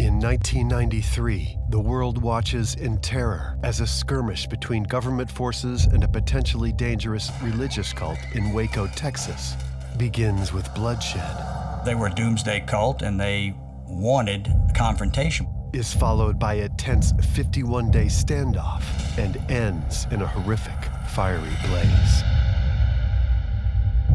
In 1993, the world watches in terror as a skirmish between government forces and a potentially dangerous religious cult in Waco, Texas, begins with bloodshed. They were a doomsday cult and they wanted confrontation. Is followed by a tense 51-day standoff and ends in a horrific, fiery blaze.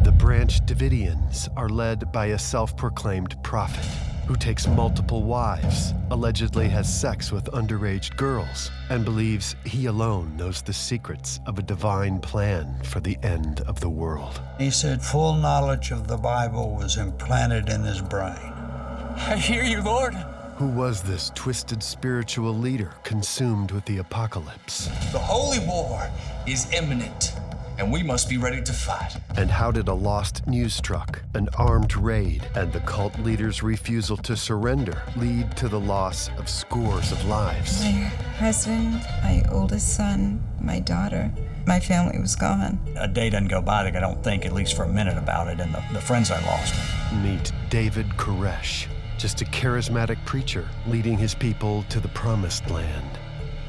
The Branch Davidians are led by a self-proclaimed prophet who takes multiple wives, allegedly has sex with underage girls, and believes he alone knows the secrets of a divine plan for the end of the world. He said full knowledge of the Bible was implanted in his brain. I hear you, Lord. Who was this twisted spiritual leader consumed with the apocalypse? The holy war is imminent, and we must be ready to fight. And how did a lost news truck, an armed raid, and the cult leader's refusal to surrender lead to the loss of scores of lives? My husband, my oldest son, my daughter, my family was gone. A day doesn't go by that I don't think, at least for a minute, about it and the friends I lost. Meet David Koresh, just a charismatic preacher leading his people to the promised land.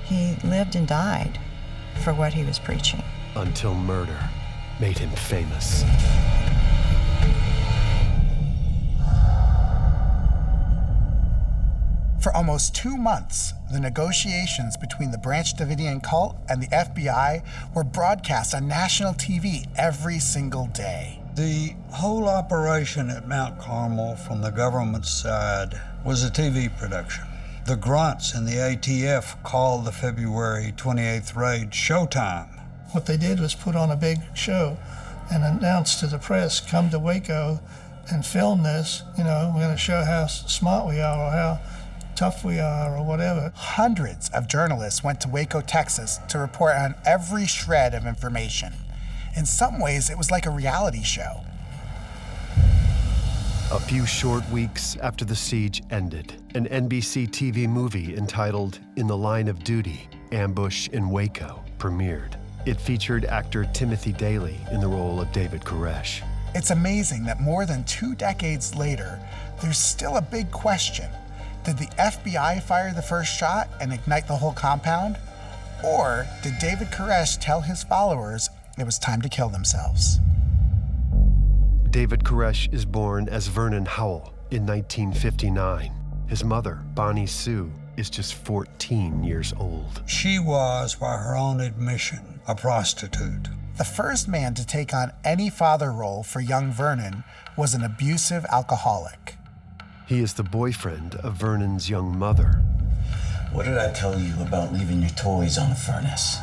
He lived and died for what he was preaching. Until murder made him famous. For almost 2 months, the negotiations between the Branch Davidian cult and the FBI were broadcast on national TV every single day. The whole operation at Mount Carmel from the government side was a TV production. The grunts in the ATF called the February 28th raid Showtime. What they did was put on a big show and announce to the press, come to Waco and film this. You know, we're going to show how smart we are or how tough we are or whatever. Hundreds of journalists went to Waco, Texas to report on every shred of information. In some ways, it was like a reality show. A few short weeks after the siege ended, an NBC TV movie entitled In the Line of Duty, Ambush in Waco premiered. It featured actor Timothy Daley in the role of David Koresh. It's amazing that more than 2 decades later, there's still a big question. Did the FBI fire the first shot and ignite the whole compound? Or did David Koresh tell his followers it was time to kill themselves? David Koresh is born as Vernon Howell in 1959. His mother, Bonnie Sue, is just 14 years old. She was, by her own admission, a prostitute. The first man to take on any father role for young Vernon was an abusive alcoholic. He is the boyfriend of Vernon's young mother. What did I tell you about leaving your toys on the furnace?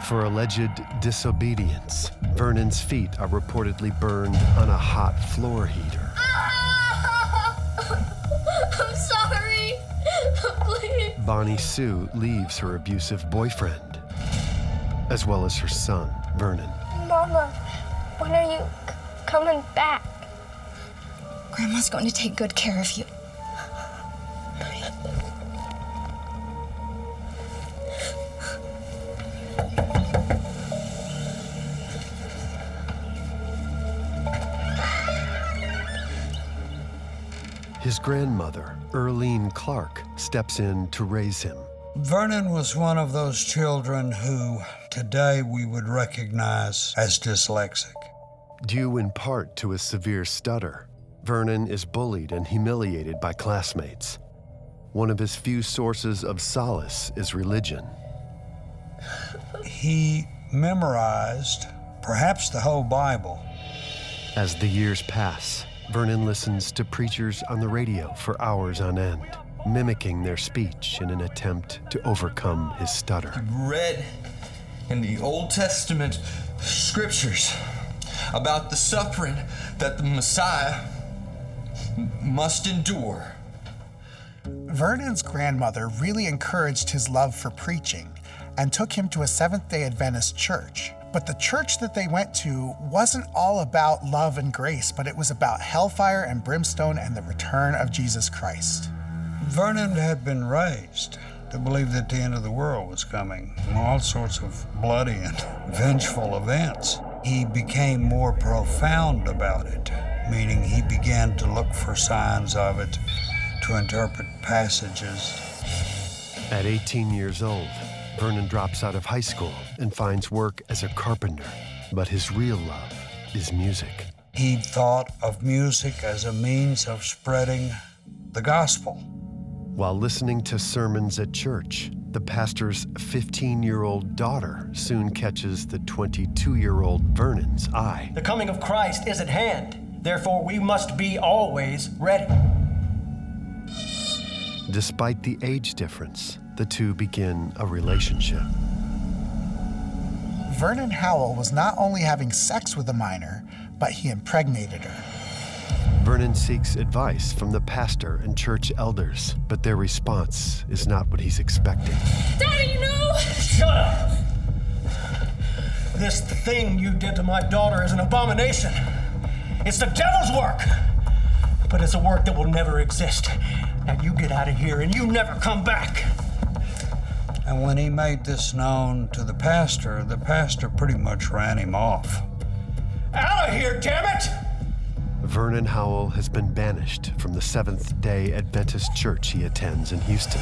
For alleged disobedience, Vernon's feet are reportedly burned on a hot floor heater. I'm sorry. Please. Bonnie Sue leaves her abusive boyfriend, as well as her son, Vernon. Mama, when are you coming back? Grandma's going to take good care of you. His grandmother, Earlene Clark, steps in to raise him. Vernon was one of those children who today we would recognize as dyslexic. Due in part to a severe stutter, Vernon is bullied and humiliated by classmates. One of his few sources of solace is religion. He memorized perhaps the whole Bible. As the years pass, Vernon listens to preachers on the radio for hours on end, mimicking their speech in an attempt to overcome his stutter. Read in the Old Testament scriptures about the suffering that the Messiah must endure. Vernon's grandmother really encouraged his love for preaching and took him to a Seventh-day Adventist church. But the church that they went to wasn't all about love and grace, but it was about hellfire and brimstone and the return of Jesus Christ. Vernon had been raised to believe that the end of the world was coming, all sorts of bloody and vengeful events. He became more profound about it, meaning he began to look for signs of it, to interpret passages. At 18 years old, Vernon drops out of high school and finds work as a carpenter. But his real love is music. He thought of music as a means of spreading the gospel. While listening to sermons at church, the pastor's 15-year-old daughter soon catches the 22-year-old Vernon's eye. The coming of Christ is at hand. Therefore, we must be always ready. Despite the age difference, the two begin a relationship. Vernon Howell was not only having sex with a minor, but he impregnated her. Vernon seeks advice from the pastor and church elders, but their response is not what he's expecting. Daddy, no! Shut up! This thing you did to my daughter is an abomination. It's the devil's work, but it's a work that will never exist. Now you get out of here and you never come back. And when he made this known to the pastor pretty much ran him off. Out of here, damn it! Vernon Howell has been banished from the Seventh-day Adventist church he attends in Houston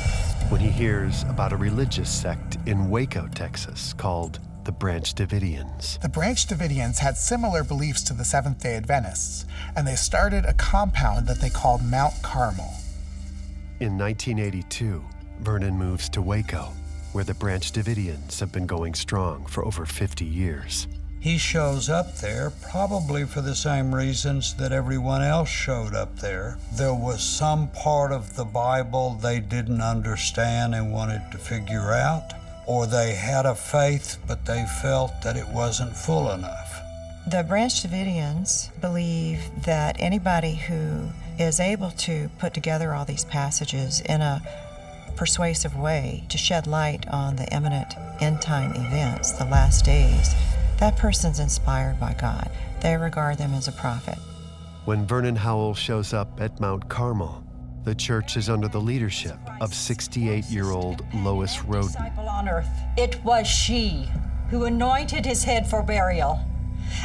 when he hears about a religious sect in Waco, Texas, called the Branch Davidians. The Branch Davidians had similar beliefs to the Seventh-day Adventists, and they started a compound that they called Mount Carmel. In 1982, Vernon moves to Waco, where the Branch Davidians have been going strong for over 50 years. He shows up there probably for the same reasons that everyone else showed up there. There was some part of the Bible they didn't understand and wanted to figure out, or they had a faith but they felt that it wasn't full enough. The Branch Davidians believe that anybody who is able to put together all these passages in a persuasive way to shed light on the imminent end-time events, the last days, that person's inspired by God. They regard them as a prophet. When Vernon Howell shows up at Mount Carmel, the church is under the leadership of 68-year-old Lois Roden. Disciple on earth. It was she who anointed his head for burial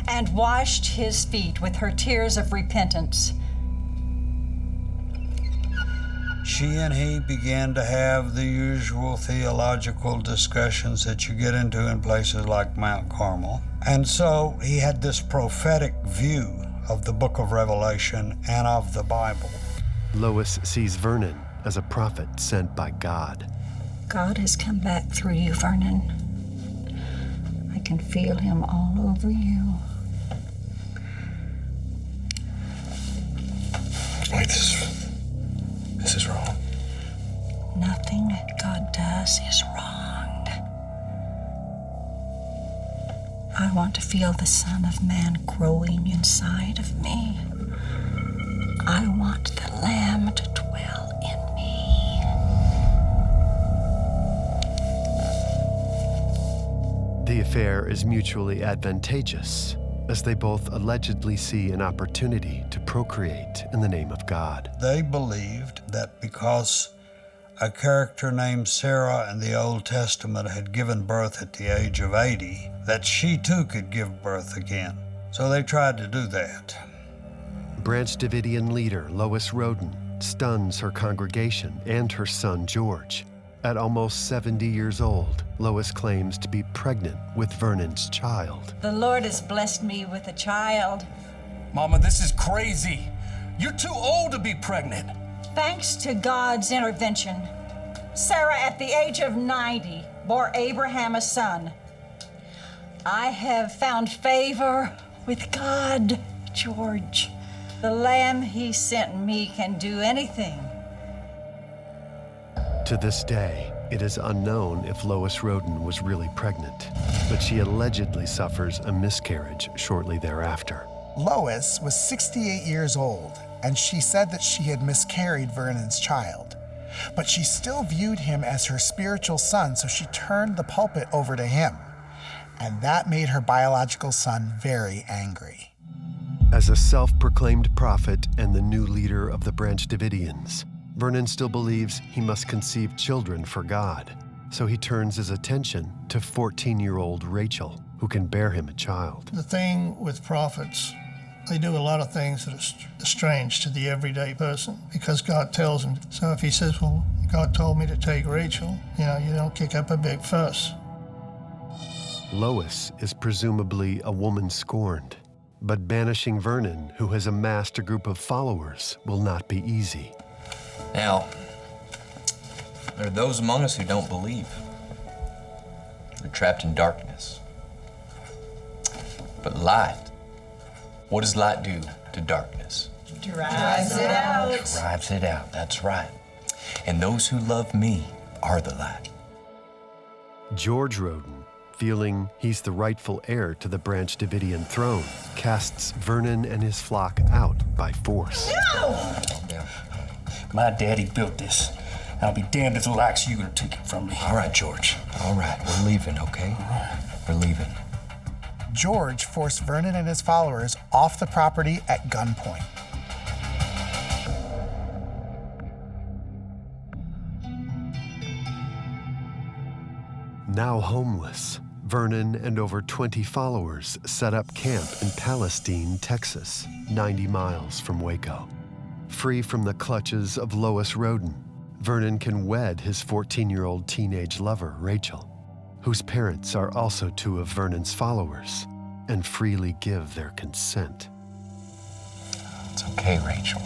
and washed his feet with her tears of repentance. She and he began to have the usual theological discussions that you get into in places like Mount Carmel. And so he had this prophetic view of the book of Revelation and of the Bible. Lois sees Vernon as a prophet sent by God. God has come back through you, Vernon. I can feel him all over you. Wait, this is wrong. Nothing that God does is wrong. I want to feel the Son of Man growing inside of me. I want the Lamb to dwell in me. The affair is mutually advantageous, as they both allegedly see an opportunity to procreate in the name of God. They believed that because a character named Sarah in the Old Testament had given birth at the age of 80, that she too could give birth again. So they tried to do that. Branch Davidian leader Lois Roden stuns her congregation and her son George. At almost 70 years old, Lois claims to be pregnant with Vernon's child. The Lord has blessed me with a child. Mama, this is crazy. You're too old to be pregnant. Thanks to God's intervention, Sarah, at the age of 90, bore Abraham a son. I have found favor with God, George. The Lamb he sent me can do anything. To this day, it is unknown if Lois Roden was really pregnant, but she allegedly suffers a miscarriage shortly thereafter. Lois was 68 years old, and she said that she had miscarried Vernon's child. But she still viewed him as her spiritual son, so she turned the pulpit over to him. And that made her biological son very angry. As a self-proclaimed prophet and the new leader of the Branch Davidians, Vernon still believes he must conceive children for God, so he turns his attention to 14-year-old Rachel, who can bear him a child. The thing with prophets They do a lot of things that are strange to the everyday person because God tells them. So if he says, well, God told me to take Rachel, you don't kick up a big fuss. Lois is presumably a woman scorned, but banishing Vernon, who has amassed a group of followers, will not be easy. Now, there are those among us who don't believe. They're trapped in darkness. But light, what does light do to darkness? Drives it out. Drives it out, that's right. And those who love me are the light. George Roden, feeling he's the rightful heir to the Branch Davidian throne, casts Vernon and his flock out by force. No! My daddy built this. I'll be damned if the likes you are gonna take it from me. All right, George. All right, we're leaving, okay? We're leaving. George forced Vernon and his followers off the property at gunpoint. Now homeless, Vernon and over 20 followers set up camp in Palestine, Texas, 90 miles from Waco. Free from the clutches of Lois Roden, Vernon can wed his 14-year-old teenage lover, Rachel, whose parents are also two of Vernon's followers, and freely give their consent. It's okay, Rachel.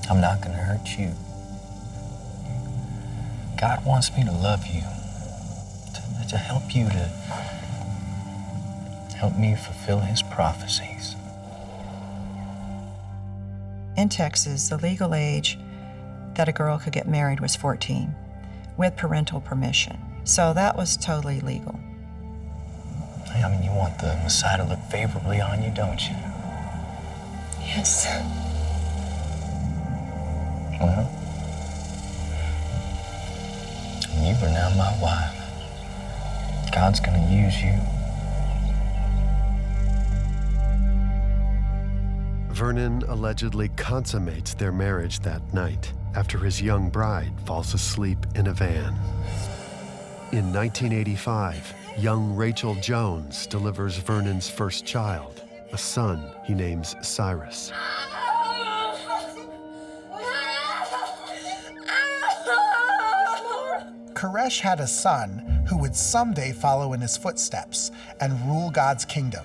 I'm not gonna hurt you. God wants me to love you, to help you, to help me fulfill his prophecies. In Texas, the legal age that a girl could get married was 14, with parental permission. So that was totally legal. I mean, you want the Messiah to look favorably on you, don't you? Yes. Well, you are now my wife. God's gonna use you. Vernon allegedly consummates their marriage that night after his young bride falls asleep in a van. In 1985, young Rachel Jones delivers Vernon's first child, a son he names Cyrus. Koresh had a son who would someday follow in his footsteps and rule God's kingdom.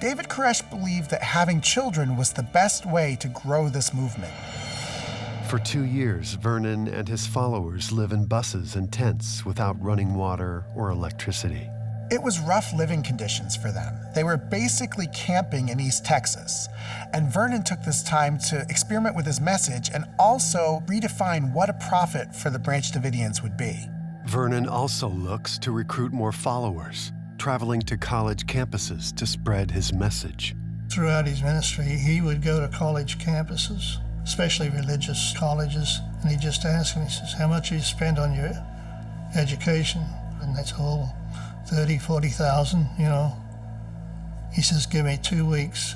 David Koresh believed that having children was the best way to grow this movement. For 2 years, Vernon and his followers live in buses and tents without running water or electricity. It was rough living conditions for them. They were basically camping in East Texas. And Vernon took this time to experiment with his message and also redefine what a prophet for the Branch Davidians would be. Vernon also looks to recruit more followers, traveling to college campuses to spread his message. Throughout his ministry, he would go to college campuses, especially religious colleges, and he'd just ask them, he says, how much do you spend on your education? And that's all 30, 40,000, He says, give me 2 weeks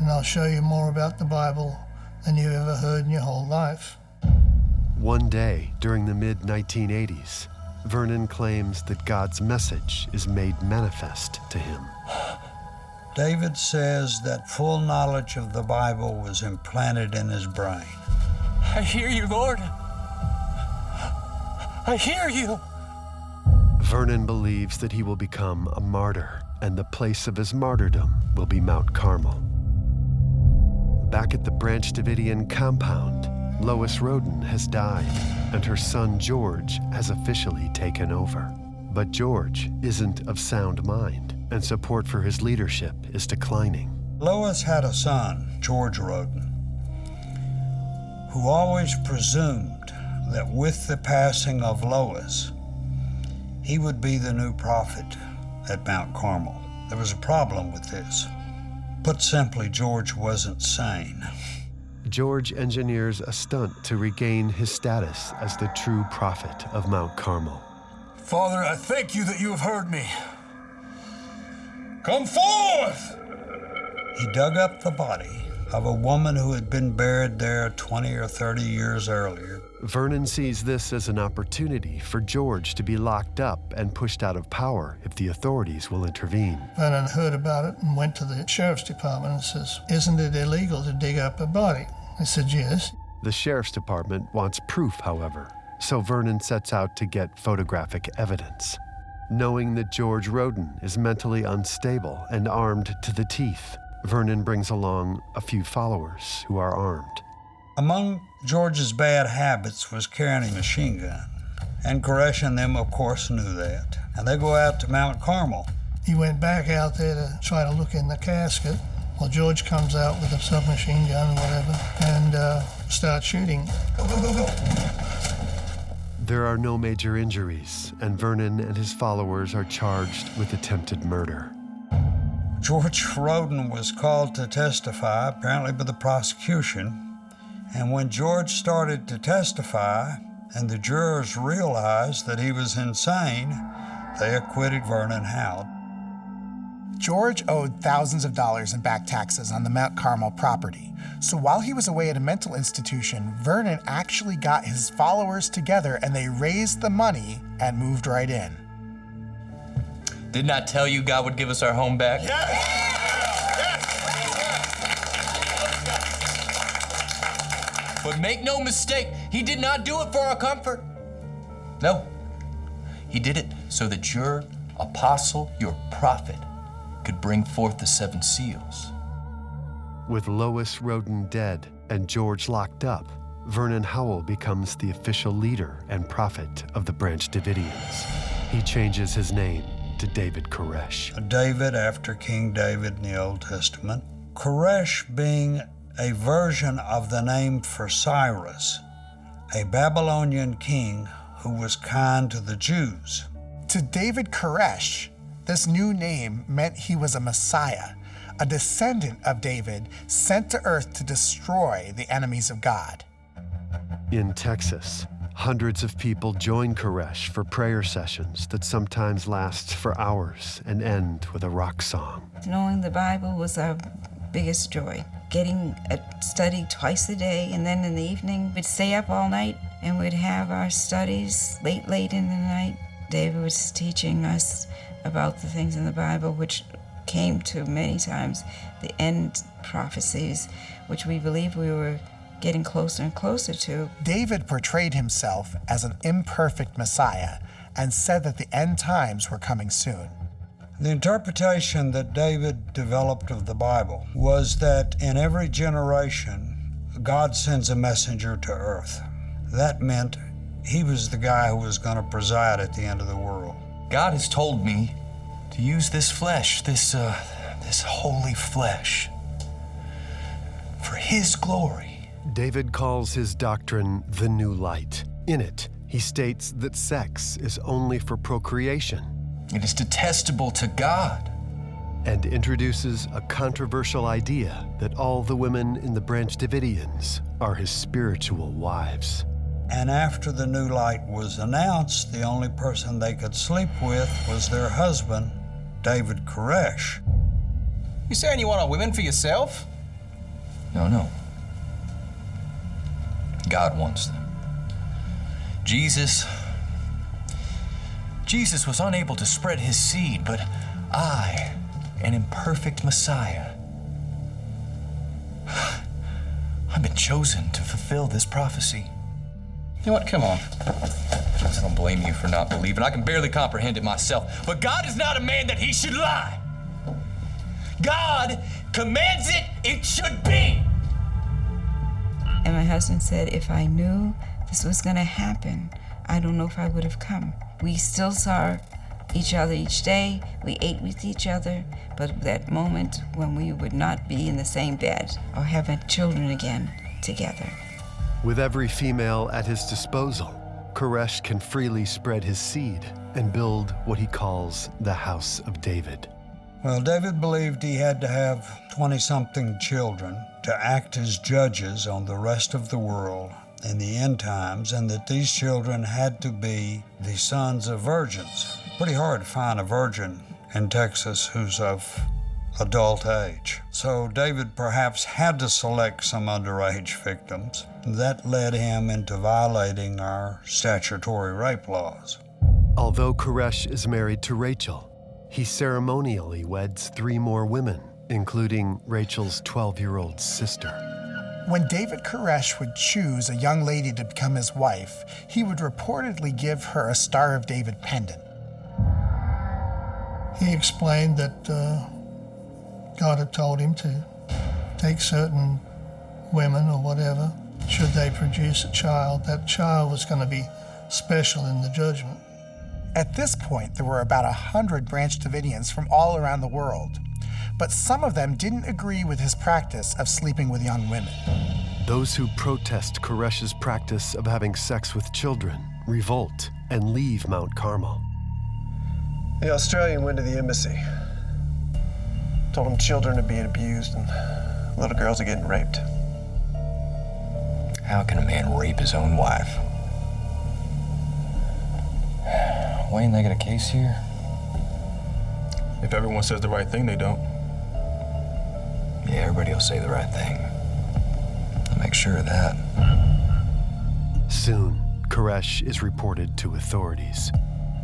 and I'll show you more about the Bible than you've ever heard in your whole life. One day during the mid-1980s, Vernon claims that God's message is made manifest to him. David says that full knowledge of the Bible was implanted in his brain. I hear you, Lord. I hear you. Vernon believes that he will become a martyr, and the place of his martyrdom will be Mount Carmel. Back at the Branch Davidian compound, Lois Roden has died, and her son George has officially taken over. But George isn't of sound mind, and support for his leadership is declining. Lois had a son, George Roden, who always presumed that with the passing of Lois, he would be the new prophet at Mount Carmel. There was a problem with this. Put simply, George wasn't sane. George engineers a stunt to regain his status as the true prophet of Mount Carmel. Father, I thank you that you have heard me. Come forth! He dug up the body of a woman who had been buried there 20 or 30 years earlier. Vernon sees this as an opportunity for George to be locked up and pushed out of power if the authorities will intervene. Vernon heard about it and went to the sheriff's department and says, "Isn't it illegal to dig up a body?" I said, "Yes." The sheriff's department wants proof, however, so Vernon sets out to get photographic evidence. Knowing that George Roden is mentally unstable and armed to the teeth, Vernon brings along a few followers who are armed. Among George's bad habits was carrying a machine gun, and Koresh and them, of course, knew that. And they go out to Mount Carmel. He went back out there to try to look in the casket. Well, George comes out with a submachine gun or whatever and starts shooting. Go, go, go, go. There are no major injuries, and Vernon and his followers are charged with attempted murder. George Roden was called to testify, apparently by the prosecution. And when George started to testify and the jurors realized that he was insane, they acquitted Vernon Howell. George owed thousands of dollars in back taxes on the Mount Carmel property. So while he was away at a mental institution, Vernon actually got his followers together and they raised the money and moved right in. Didn't I tell you God would give us our home back? Yes! But make no mistake, he did not do it for our comfort. No, he did it so that your apostle, your prophet, could bring forth the 7 seals. With Lois Roden dead and George locked up, Vernon Howell becomes the official leader and prophet of the Branch Davidians. He changes his name to David Koresh. David after King David in the Old Testament. Koresh being a version of the name for Cyrus, a Babylonian king who was kind to the Jews. To David Koresh, this new name meant he was a Messiah, a descendant of David sent to earth to destroy the enemies of God. In Texas, hundreds of people join Koresh for prayer sessions that sometimes last for hours and end with a rock song. Knowing the Bible was our biggest joy. Getting a study twice a day, and then in the evening we'd stay up all night and we'd have our studies late in the night. David was teaching us about the things in the Bible which came to many times the end prophecies, which we believe we were getting closer and closer to. David portrayed himself as an imperfect Messiah and said that the end times were coming soon. The interpretation that David developed of the Bible was that in every generation, God sends a messenger to earth. That meant he was the guy who was going to preside at the end of the world. God has told me to use this flesh, this holy flesh, for his glory. David calls his doctrine the New Light. In it, he states that sex is only for procreation. It is detestable to God. And introduces a controversial idea that all the women in the Branch Davidians are his spiritual wives. And after the New Light was announced, the only person they could sleep with was their husband, David Koresh. You saying you want all women for yourself? No. God wants them. Jesus was unable to spread his seed, but I, an imperfect Messiah, I've been chosen to fulfill this prophecy. You know what? Come on. I don't blame you for not believing. I can barely comprehend it myself. But God is not a man that he should lie. God commands it, it should be. And my husband said, if I knew this was going to happen, I don't know if I would have come. We still saw each other each day. We ate with each other. But that moment when we would not be in the same bed or having children again together. With every female at his disposal, Koresh can freely spread his seed and build what he calls the House of David. Well, David believed he had to have 20-something children to act as judges on the rest of the world in the end times, and that these children had to be the sons of virgins. Pretty hard to find a virgin in Texas who's of adult age. So David perhaps had to select some underage victims. That led him into violating our statutory rape laws. Although Koresh is married to Rachel, he ceremonially weds 3 more women, including Rachel's 12-year-old sister. When David Koresh would choose a young lady to become his wife, he would reportedly give her a Star of David pendant. He explained that God had told him to take certain women or whatever. Should they produce a child, that child was going to be special in the judgment. At this point, there were about 100 Branch Davidians from all around the world, but some of them didn't agree with his practice of sleeping with young women. Those who protest Koresh's practice of having sex with children revolt and leave Mount Carmel. The Australian went to the embassy. Told them children are being abused and little girls are getting raped. How can a man rape his own wife? Wayne, they got a case here? If everyone says the right thing, they don't. Yeah, everybody will say the right thing. I'll make sure of that. Soon, Koresh is reported to authorities.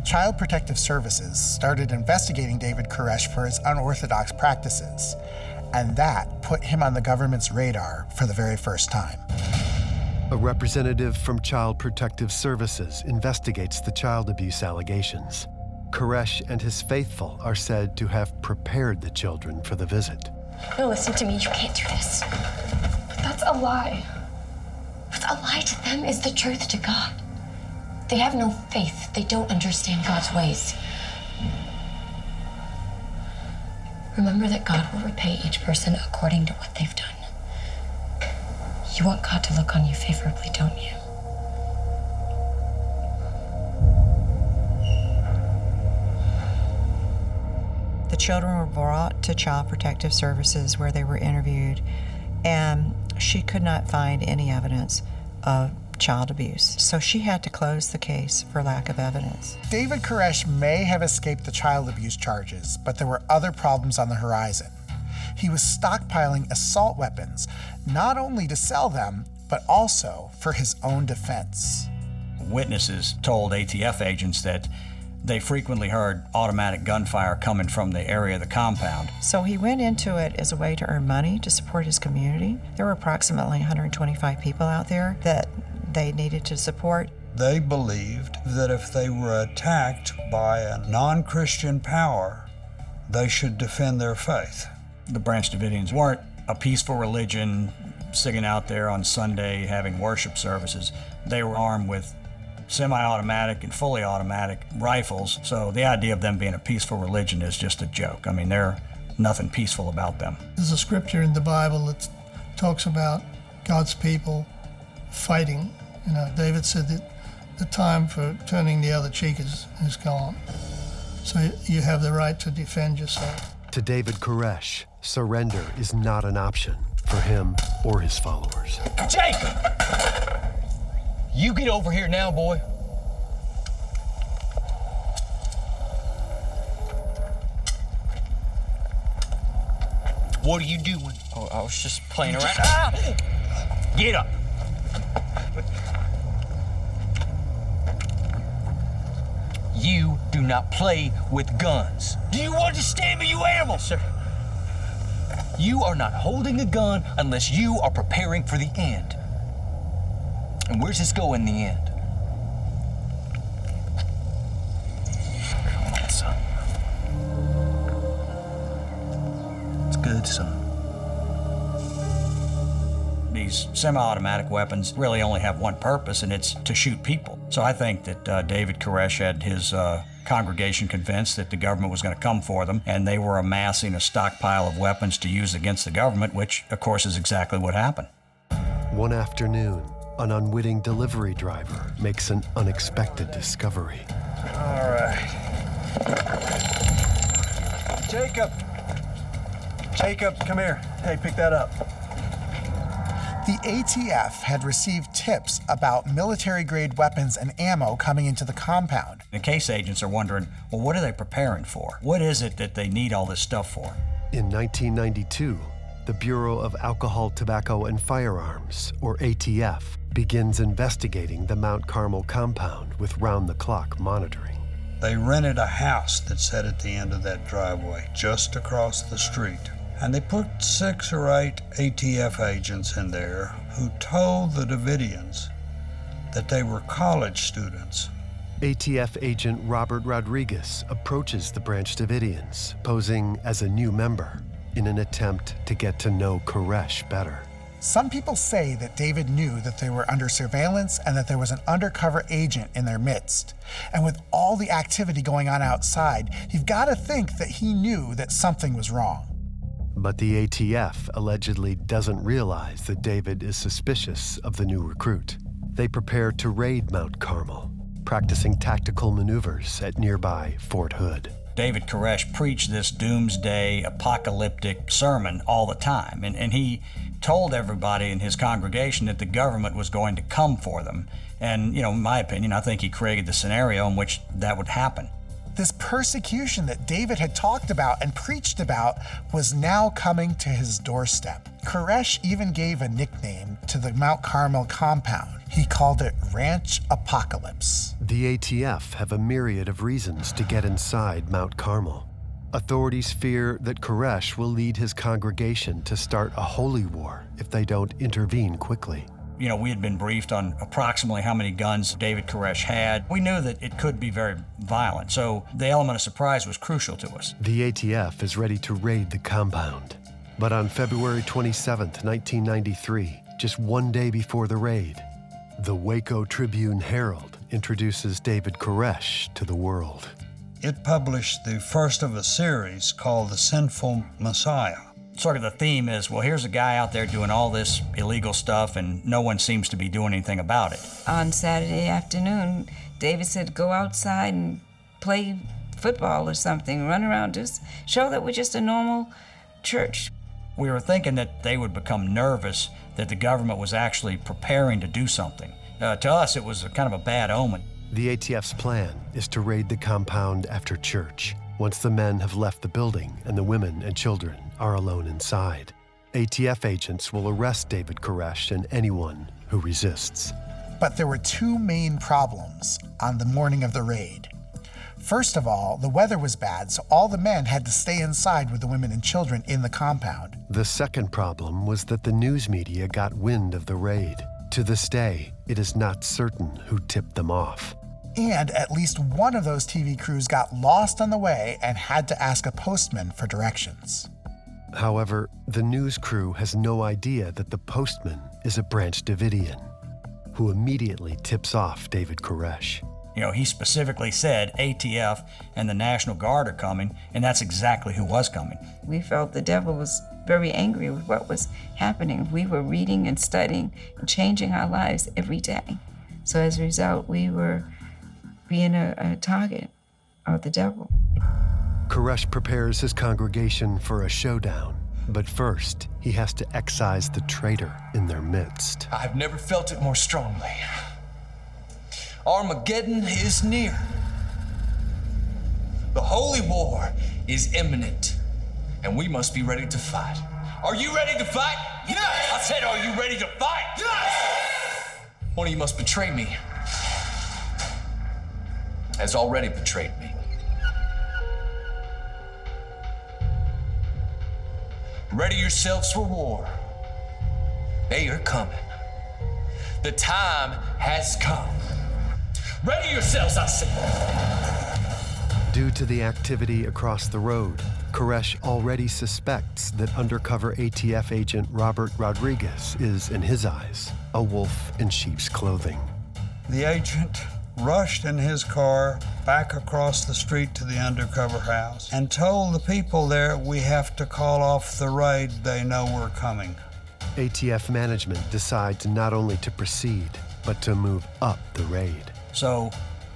Child Protective Services started investigating David Koresh for his unorthodox practices, and that put him on the government's radar for the very first time. A representative from Child Protective Services investigates the child abuse allegations. Koresh and his faithful are said to have prepared the children for the visit. No, listen to me. You can't do this. But that's a lie. What's a lie to them is the truth to God. They have no faith. They don't understand God's ways. Remember that God will repay each person according to what they've done. You want God to look on you favorably, don't you? The children were brought to Child Protective Services where they were interviewed, and she could not find any evidence of child abuse. So she had to close the case for lack of evidence. David Koresh may have escaped the child abuse charges, but there were other problems on the horizon. He was stockpiling assault weapons, not only to sell them, but also for his own defense. Witnesses told ATF agents that they frequently heard automatic gunfire coming from the area of the compound. So he went into it as a way to earn money to support his community. There were approximately 125 people out there that they needed to support. They believed that if they were attacked by a non-Christian power, they should defend their faith. The Branch Davidians weren't a peaceful religion sitting out there on Sunday having worship services. They were armed with semi-automatic and fully automatic rifles, so the idea of them being a peaceful religion is just a joke. I mean, there's nothing peaceful about them. There's a scripture in the Bible that talks about God's people fighting. You know, David said that the time for turning the other cheek is gone. So you have the right to defend yourself. To David Koresh, surrender is not an option for him or his followers. Jacob! You get over here now, boy. What are you doing? Oh, I was just playing around. Get up. You do not play with guns. Do you understand me, you animal? Sir. You are not holding a gun unless you are preparing for the end. And where's this go in the end? Come on, son. It's good, son. These semi-automatic weapons really only have one purpose, and it's to shoot people. So I think that David Koresh had his congregation convinced that the government was going to come for them, and they were amassing a stockpile of weapons to use against the government, which, of course, is exactly what happened. One afternoon, an unwitting delivery driver makes an unexpected discovery. All right. Jacob, come here. Hey, pick that up. The ATF had received tips about military-grade weapons and ammo coming into the compound. The case agents are wondering, well, what are they preparing for? What is it that they need all this stuff for? In 1992, the Bureau of Alcohol, Tobacco, and Firearms, or ATF, begins investigating the Mount Carmel compound with round-the-clock monitoring. They rented a house that sat at the end of that driveway, just across the street. And they put 6 or 8 ATF agents in there who told the Davidians that they were college students. ATF agent Robert Rodriguez approaches the Branch Davidians, posing as a new member in an attempt to get to know Koresh better. Some people say that David knew that they were under surveillance and that there was an undercover agent in their midst. And with all the activity going on outside, you've got to think that he knew that something was wrong. But the ATF allegedly doesn't realize that David is suspicious of the new recruit. They prepare to raid Mount Carmel, practicing tactical maneuvers at nearby Fort Hood. David Koresh preached this doomsday apocalyptic sermon all the time, and he told everybody in his congregation that the government was going to come for them. And, in my opinion, I think he created the scenario in which that would happen. This persecution that David had talked about and preached about was now coming to his doorstep. Koresh even gave a nickname to the Mount Carmel compound. He called it Ranch Apocalypse. The ATF have a myriad of reasons to get inside Mount Carmel. Authorities fear that Koresh will lead his congregation to start a holy war if they don't intervene quickly. We had been briefed on approximately how many guns David Koresh had. We knew that it could be very violent, so the element of surprise was crucial to us. The ATF is ready to raid the compound. But on February 27, 1993, just one day before the raid, the Waco Tribune-Herald introduces David Koresh to the world. It published the first of a series called The Sinful Messiah. Sort of the theme is, well, here's a guy out there doing all this illegal stuff and no one seems to be doing anything about it. On Saturday afternoon, David said, go outside and play football or something, run around, just show that we're just a normal church. We were thinking that they would become nervous that the government was actually preparing to do something. To us, it was kind of a bad omen. The ATF's plan is to raid the compound after church, once the men have left the building and the women and children are alone inside. ATF agents will arrest David Koresh and anyone who resists. But there were 2 main problems on the morning of the raid. First of all, the weather was bad, so all the men had to stay inside with the women and children in the compound. The second problem was that the news media got wind of the raid. To this day, it is not certain who tipped them off. And at least one of those TV crews got lost on the way and had to ask a postman for directions. However, the news crew has no idea that the postman is a Branch Davidian, who immediately tips off David Koresh. He specifically said ATF and the National Guard are coming, and that's exactly who was coming. We felt the devil was very angry with what was happening. We were reading and studying and changing our lives every day. So as a result, we were being a target of the devil. Koresh prepares his congregation for a showdown, but first he has to excise the traitor in their midst. I've never felt it more strongly. Armageddon is near. The holy war is imminent, and we must be ready to fight. Are you ready to fight? Yes! I said, are you ready to fight? Yes! One of you must betray me. Has already betrayed me. Ready yourselves for war. They are coming. The time has come. Ready yourselves, I say. Due to the activity across the road, Koresh already suspects that undercover ATF agent Robert Rodriguez is, in his eyes, a wolf in sheep's clothing. The agent rushed in his car back across the street to the undercover house and told the people there, we have to call off the raid, they know we're coming. ATF management decides not only to proceed, but to move up the raid. So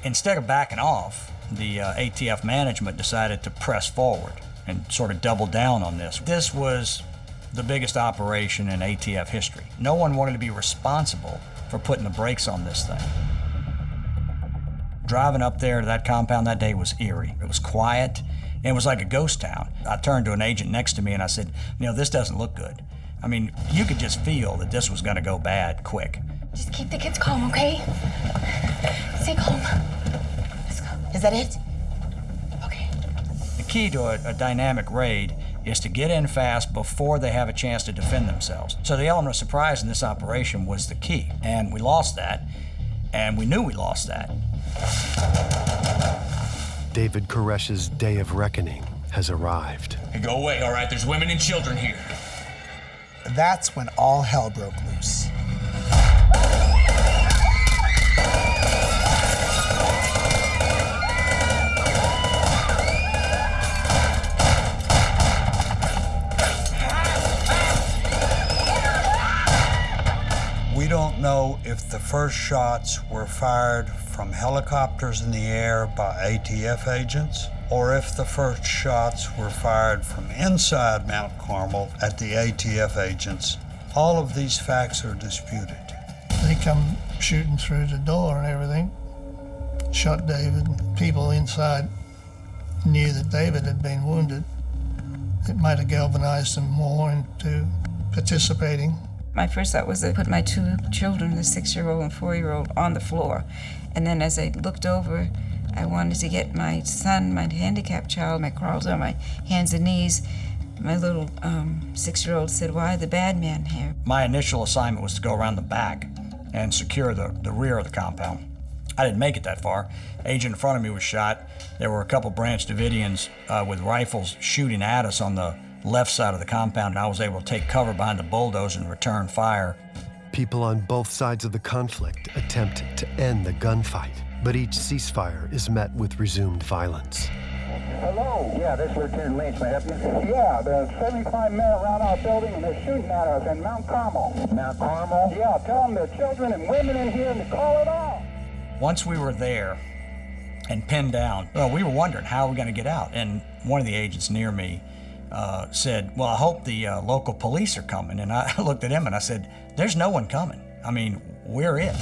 instead of backing off, the ATF management decided to press forward and sort of double down on this. This was the biggest operation in ATF history. No one wanted to be responsible for putting the brakes on this thing. Driving up there to that compound that day was eerie. It was quiet, and it was like a ghost town. I turned to an agent next to me and I said, this doesn't look good. I mean, you could just feel that this was gonna go bad quick. Just keep the kids calm, okay? Stay calm. Let's go. Is that it? Okay. The key to a dynamic raid is to get in fast before they have a chance to defend themselves. So the element of surprise in this operation was the key, and we lost that, and we knew we lost that. David Koresh's day of reckoning has arrived. Hey, go away, all right? There's women and children here. That's when all hell broke loose. We don't know if the first shots were fired from helicopters in the air by ATF agents, or if the first shots were fired from inside Mount Carmel at the ATF agents. All of these facts are disputed. They come shooting through the door and everything, shot David. People inside knew that David had been wounded. It might have galvanized them more into participating. My first thought was to put my two children, the 6-year-old and 4-year-old, on the floor. And then as I looked over, I wanted to get my son, my handicapped child, I crawled on my hands and knees. My little 6-year-old said, "Why the bad man here?" My initial assignment was to go around the back and secure the rear of the compound. I didn't make it that far. Agent in front of me was shot. There were a couple Branch Davidians with rifles shooting at us on the left side of the compound, and I was able to take cover behind the bulldozer and return fire. People on both sides of the conflict attempt to end the gunfight, but each ceasefire is met with resumed violence. Hello? Yeah, this is Lieutenant Lynch. May I help you? Yeah, there's 75 men around our building and they're shooting at us in Mount Carmel. Mount Carmel? Yeah, tell them there's children and women in here and to call it off. Once we were there and pinned down, we were wondering how we're going to get out. And one of the agents near me said, "Well, I hope the local police are coming." And I looked at him and I said, "There's no one coming. I mean, we're it."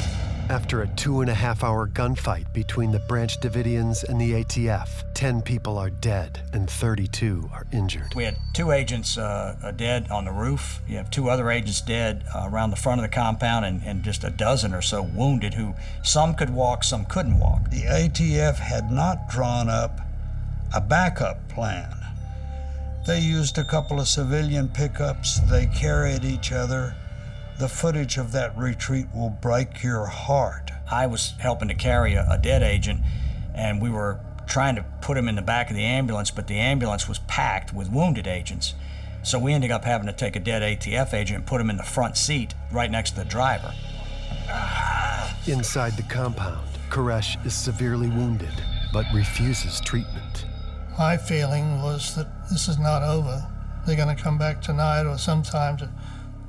After a 2.5-hour gunfight between the Branch Davidians and the ATF, 10 people are dead and 32 are injured. We had 2 agents dead on the roof. You have 2 other agents dead around the front of the compound, and just a dozen or so wounded who some could walk, some couldn't walk. The ATF had not drawn up a backup plan. They used a couple of civilian pickups. They carried each other. The footage of that retreat will break your heart. I was helping to carry a dead agent, and we were trying to put him in the back of the ambulance, but the ambulance was packed with wounded agents. So we ended up having to take a dead ATF agent and put him in the front seat right next to the driver. Inside the compound, Koresh is severely wounded, but refuses treatment. My feeling was that this is not over. They're going to come back tonight or sometime to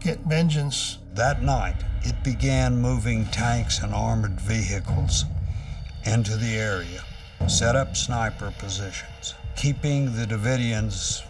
get vengeance. That night, it began moving tanks and armored vehicles into the area, set up sniper positions, keeping the Davidians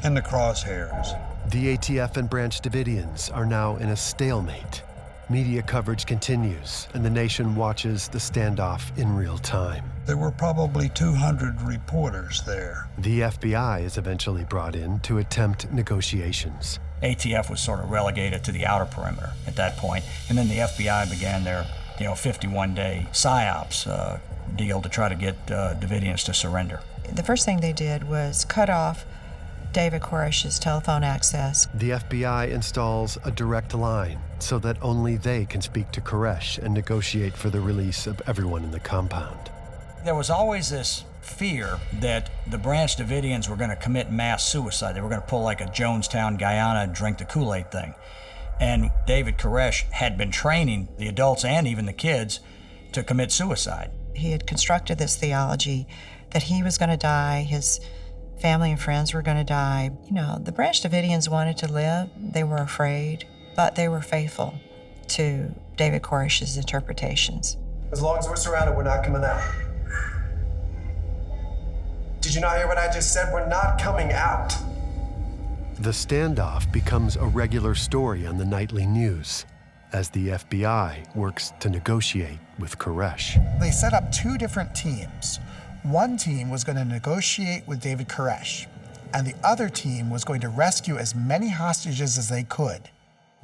in the crosshairs. The ATF and Branch Davidians are now in a stalemate. Media coverage continues, and the nation watches the standoff in real time. There were probably 200 reporters there. The FBI is eventually brought in to attempt negotiations. ATF was sort of relegated to the outer perimeter at that point, and then the FBI began their 51-day PSYOPs deal to try to get Davidians to surrender. The first thing they did was cut off David Koresh's telephone access. The FBI installs a direct line so that only they can speak to Koresh and negotiate for the release of everyone in the compound. There was always this fear that the Branch Davidians were going to commit mass suicide. They were going to pull like a Jonestown, Guyana, and drink the Kool-Aid thing. And David Koresh had been training the adults and even the kids to commit suicide. He had constructed this theology that he was going to die, his family and friends were going to die. The Branch Davidians wanted to live. They were afraid, but they were faithful to David Koresh's interpretations. As long as we're surrounded, we're not coming out. Did you not hear what I just said? We're not coming out. The standoff becomes a regular story on the nightly news as the FBI works to negotiate with Koresh. They set up two different teams. One team was going to negotiate with David Koresh, and the other team was going to rescue as many hostages as they could.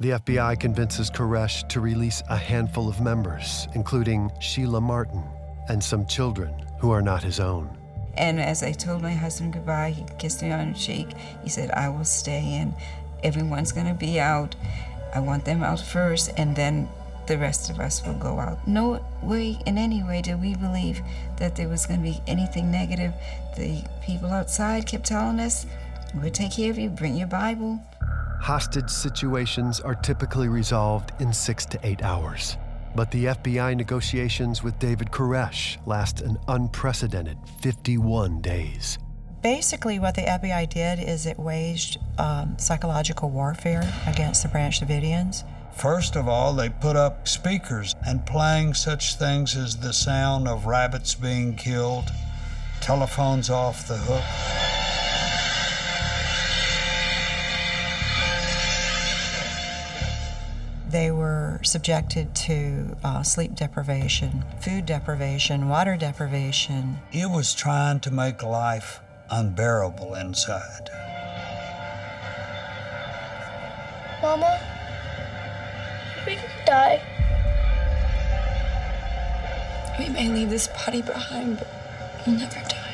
The FBI convinces Koresh to release a handful of members, including Sheila Martin and some children who are not his own. And as I told my husband goodbye, he kissed me on the cheek. He said, I will stay in. Everyone's going to be out. I want them out first, and then the rest of us will go out. No way, in any way, did we believe that there was going to be anything negative. The people outside kept telling us, we'll take care of you, bring your Bible. Hostage situations are typically resolved in 6 to 8 hours. But the FBI negotiations with David Koresh last an unprecedented 51 days. Basically, what the FBI did is it waged psychological warfare against the Branch Davidians. First of all, they put up speakers and playing such things as the sound of rabbits being killed, telephones off the hook. They were subjected to sleep deprivation, food deprivation, water deprivation. It was trying to make life unbearable inside. Mama, we could die. We may leave this body behind, but we'll never die.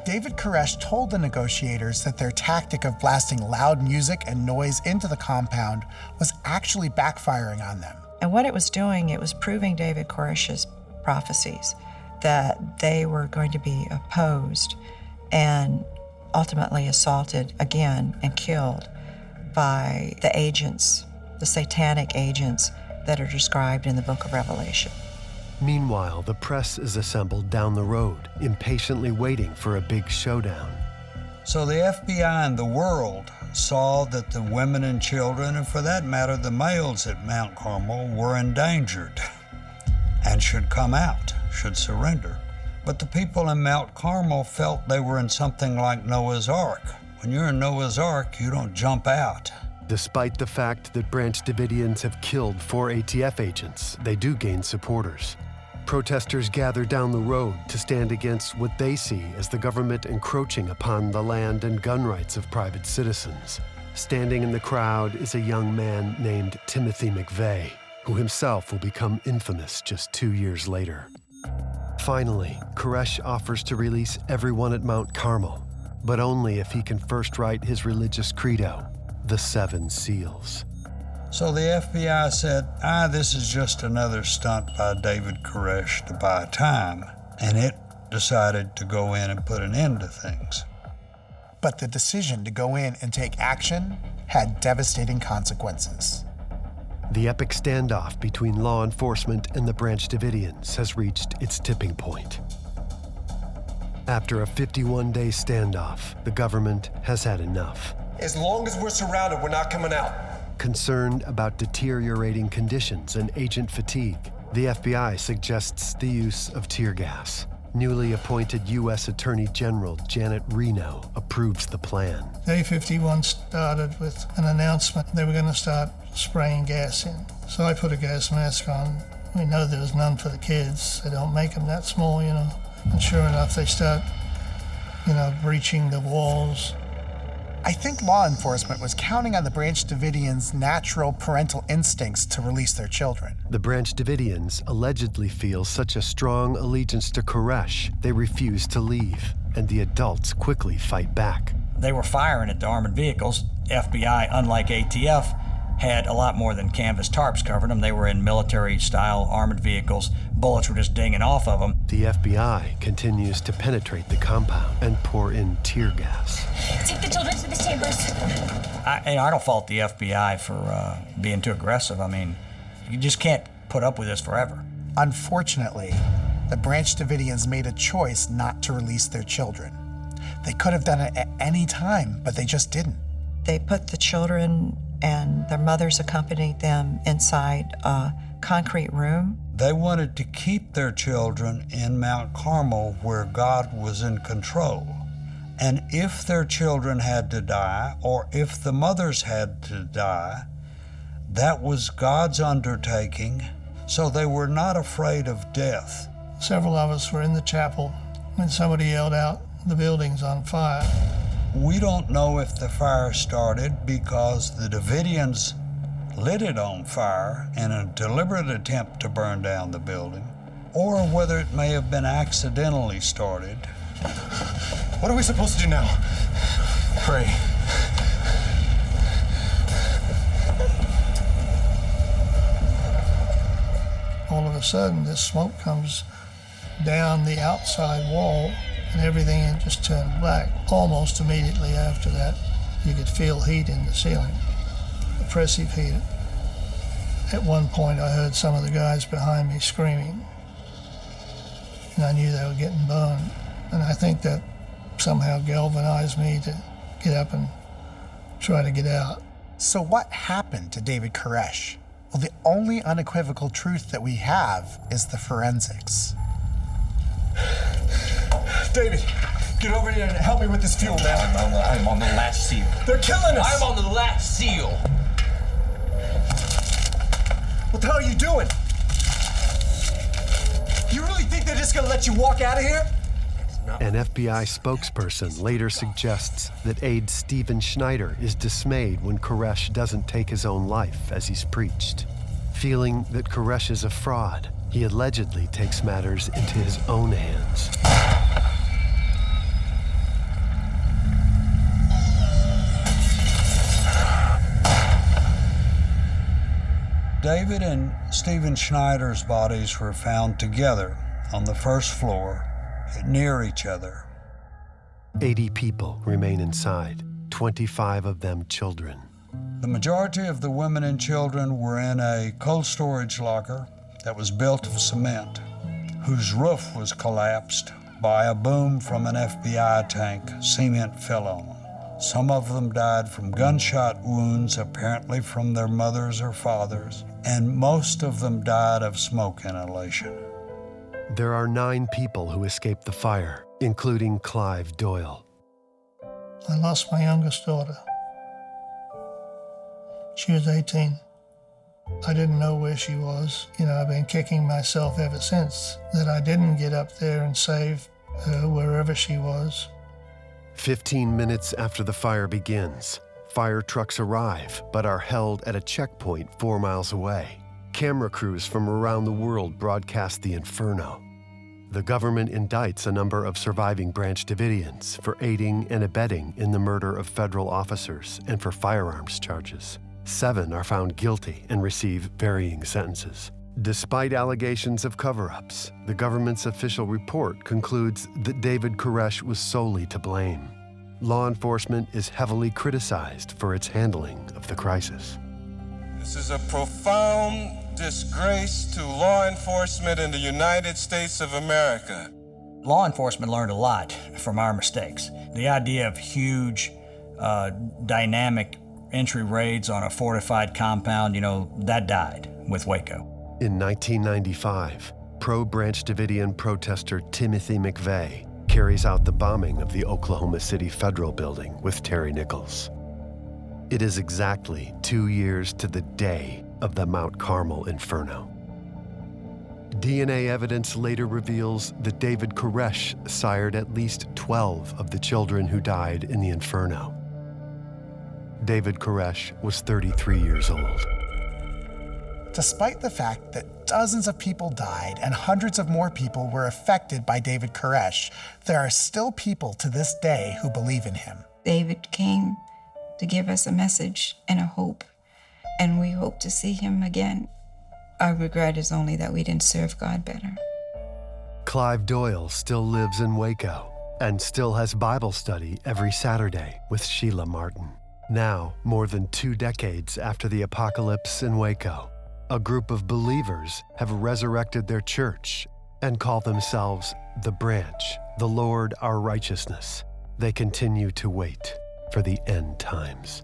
David Koresh told the negotiators that their tactic of blasting loud music and noise into the compound was actually backfiring on them. And what it was doing, it was proving David Koresh's prophecies that they were going to be opposed and ultimately assaulted again and killed by the agents, the satanic agents that are described in the book of Revelation. Meanwhile, the press is assembled down the road, impatiently waiting for a big showdown. So the FBI and the world saw that the women and children, and for that matter, the males at Mount Carmel, were endangered and should come out, should surrender. But the people in Mount Carmel felt they were in something like Noah's Ark. When you're in Noah's Ark, you don't jump out. Despite the fact that Branch Davidians have killed 4 ATF agents, they do gain supporters. Protesters gather down the road to stand against what they see as the government encroaching upon the land and gun rights of private citizens. Standing in the crowd is a young man named Timothy McVeigh, who himself will become infamous just 2 years later. Finally, Koresh offers to release everyone at Mount Carmel, but only if he can first write his religious credo, the 7 Seals. So the FBI said, this is just another stunt by David Koresh to buy time, and it decided to go in and put an end to things. But the decision to go in and take action had devastating consequences. The epic standoff between law enforcement and the Branch Davidians has reached its tipping point. After a 51-day standoff, the government has had enough. As long as we're surrounded, we're not coming out. Concerned about deteriorating conditions and agent fatigue, the FBI suggests the use of tear gas. Newly appointed U.S. Attorney General Janet Reno approves the plan. Day 51 started with an announcement they were going to start spraying gas in. So I put a gas mask on. We know there was none for the kids. They don't make them that small, And sure enough, they start, breaching the walls. I think law enforcement was counting on the Branch Davidians' natural parental instincts to release their children. The Branch Davidians allegedly feel such a strong allegiance to Koresh, they refuse to leave, and the adults quickly fight back. They were firing at the armored vehicles. FBI, unlike ATF, had a lot more than canvas tarps covering them. They were in military-style armored vehicles. Bullets were just dinging off of them. The FBI continues to penetrate the compound and pour in tear gas. Take the children to the chambers. I don't fault the FBI for being too aggressive. You just can't put up with this forever. Unfortunately, the Branch Davidians made a choice not to release their children. They could have done it at any time, but they just didn't. They put the children and their mothers accompanied them inside a concrete room. They wanted to keep their children in Mount Carmel where God was in control. And if their children had to die, or if the mothers had to die, that was God's undertaking, so they were not afraid of death. Several of us were in the chapel when somebody yelled out, "The building's on fire." We don't know if the fire started because the Davidians lit it on fire in a deliberate attempt to burn down the building, or whether it may have been accidentally started. What are we supposed to do now? Pray. All of a sudden, this smoke comes down the outside wall, and everything had just turned black. Almost immediately after that, you could feel heat in the ceiling, oppressive heat. At one point, I heard some of the guys behind me screaming, and I knew they were getting burned. And I think that somehow galvanized me to get up and try to get out. So what happened to David Koresh? Well, the only unequivocal truth that we have is the forensics. David, get over here and help me with this fuel, man. I'm on the last seal. They're killing us! I'm on the last seal. What the hell are you doing? You really think they're just gonna let you walk out of here? An FBI spokesperson later suggests that aide Stephen Schneider is dismayed when Koresh doesn't take his own life as he's preached. Feeling that Koresh is a fraud, he allegedly takes matters into his own hands. David and Stephen Schneider's bodies were found together on the first floor, near each other. 80 people remain inside, 25 of them children. The majority of the women and children were in a cold storage locker that was built of cement, whose roof was collapsed by a boom from an FBI tank. Cement fell on them. Some of them died from gunshot wounds, apparently from their mothers or fathers, and most of them died of smoke inhalation. There are 9 people who escaped the fire, including Clive Doyle. I lost my youngest daughter. She was 18. I didn't know where she was. I've been kicking myself ever since that I didn't get up there and save her wherever she was. 15 minutes after the fire begins, fire trucks arrive but are held at a checkpoint 4 miles away. Camera crews from around the world broadcast the inferno. The government indicts a number of surviving Branch Davidians for aiding and abetting in the murder of federal officers and for firearms charges. 7 are found guilty and receive varying sentences. Despite allegations of cover-ups, the government's official report concludes that David Koresh was solely to blame. Law enforcement is heavily criticized for its handling of the crisis. This is a profound disgrace to law enforcement in the United States of America. Law enforcement learned a lot from our mistakes. The idea of huge, dynamic entry raids on a fortified compound, that died with Waco. In 1995, pro-Branch Davidian protester Timothy McVeigh carries out the bombing of the Oklahoma City Federal Building with Terry Nichols. It is exactly 2 years to the day of the Mount Carmel inferno. DNA evidence later reveals that David Koresh sired at least 12 of the children who died in the inferno. David Koresh was 33 years old. Despite the fact that dozens of people died and hundreds of more people were affected by David Koresh, there are still people to this day who believe in him. David came to give us a message and a hope, and we hope to see him again. Our regret is only that we didn't serve God better. Clive Doyle still lives in Waco and still has Bible study every Saturday with Sheila Martin. Now, more than 2 decades after the apocalypse in Waco, a group of believers have resurrected their church and call themselves the Branch, the Lord our righteousness. They continue to wait for the end times.